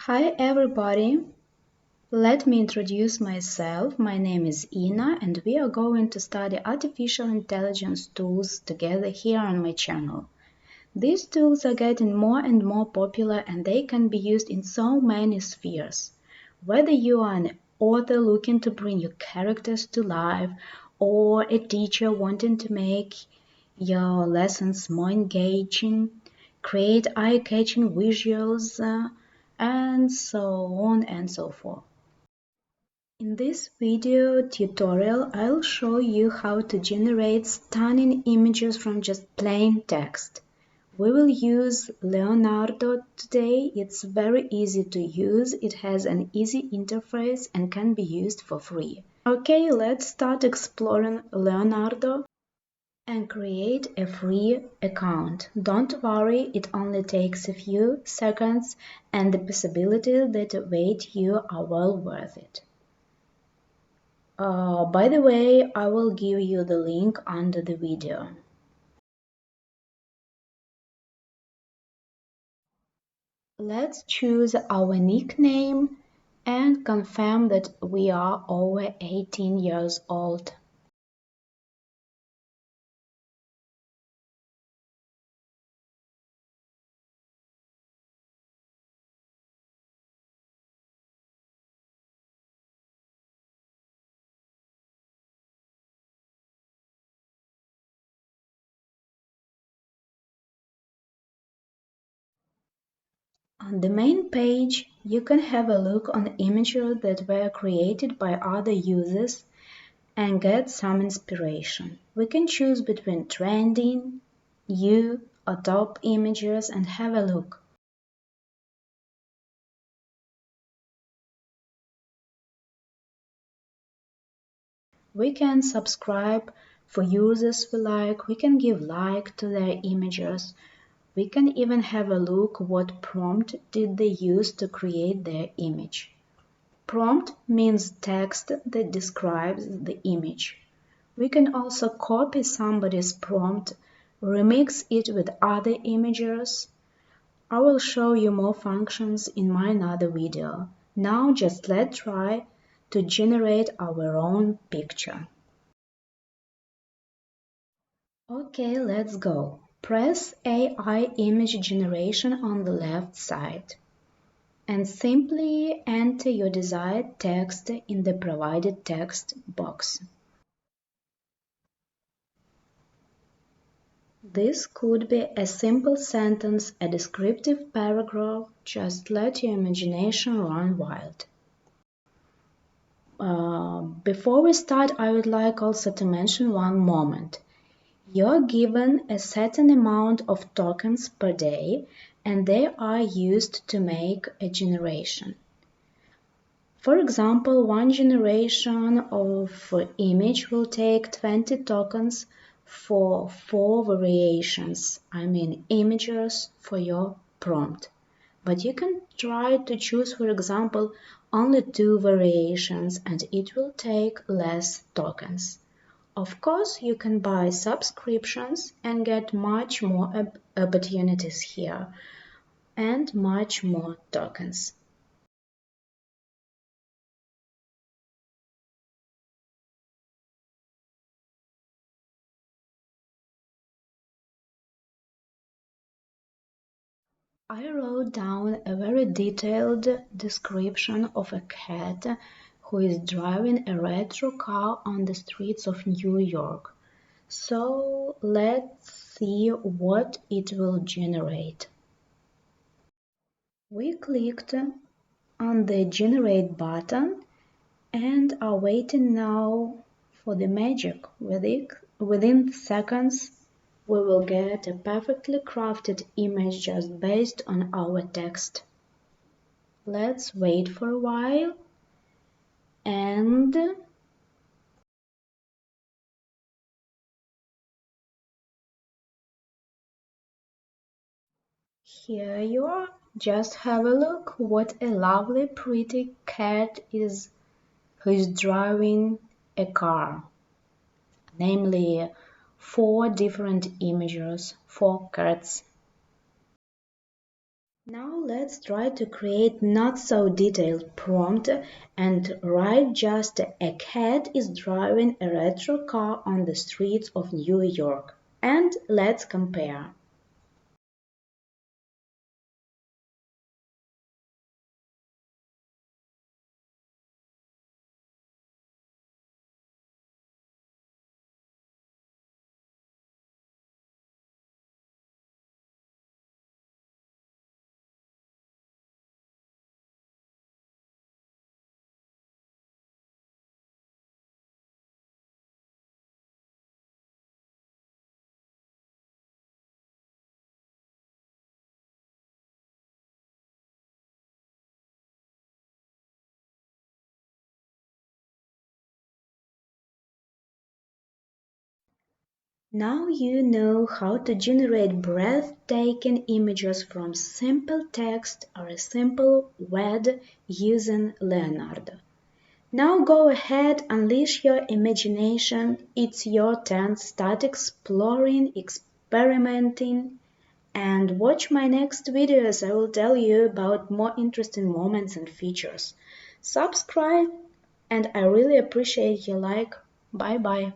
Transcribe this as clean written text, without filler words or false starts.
Hi everybody, let me introduce myself. My name is Ina and we are going to study artificial intelligence tools together here on my channel. These tools are getting more and more popular and they can be used in so many spheres. Whether you are an author looking to bring your characters to life or a teacher wanting to make your lessons more engaging, create eye-catching visuals, and so on and so forth. In this video tutorial, I'll show you how to generate stunning images from just plain text. We will use Leonardo today. It's very easy to use. It has an easy interface and can be used for free. Okay, let's start exploring Leonardo and create a free account. Don't worry, it only takes a few seconds and the possibilities that await you are well worth it. By the way, I will give you the link under the video. Let's choose our nickname and confirm that we are over 18 years old. On the main page, you can have a look on images that were created by other users and get some inspiration. We can choose between trending, new, or top images and have a look. We can subscribe for users we like, we can give like to their images, we can even have a look what prompt did they use to create their image. Prompt means text that describes the image. We can also copy somebody's prompt, remix it with other images. I will show you more functions in my another video. Now just let's try to generate our own picture. Okay, let's go. Press AI image generation on the left side and simply enter your desired text in the provided text box. This could be a simple sentence, a descriptive paragraph, just let your imagination run wild. Before we start, I would like also to mention one moment. You're given a certain amount of tokens per day and they are used to make a generation. For example, one generation of image will take 20 tokens for 4 variations, images for your prompt. But you can try to choose, for example, only 2 variations and it will take less tokens. Of course, you can buy subscriptions and get much more opportunities here and much more tokens. I wrote down a very detailed description of a cat who is driving a retro car on the streets of New York. So let's see what it will generate. We clicked on the Generate button and are waiting now for the magic. Within seconds, we will get a perfectly crafted image just based on our text. Let's wait for a while and here you are. Just have a look. What a lovely pretty cat is who is driving a car. Namely 4 different images, 4 cats. Now let's try to create not so detailed prompt and write just a cat is driving a retro car on the streets of New York. And let's compare. Now you know how to generate breathtaking images from simple text or a simple word using Leonardo. Now go ahead, unleash your imagination. It's your turn. Start exploring, experimenting, and watch my next videos. I will tell you about more interesting moments and features. Subscribe, and I really appreciate your like. Bye bye.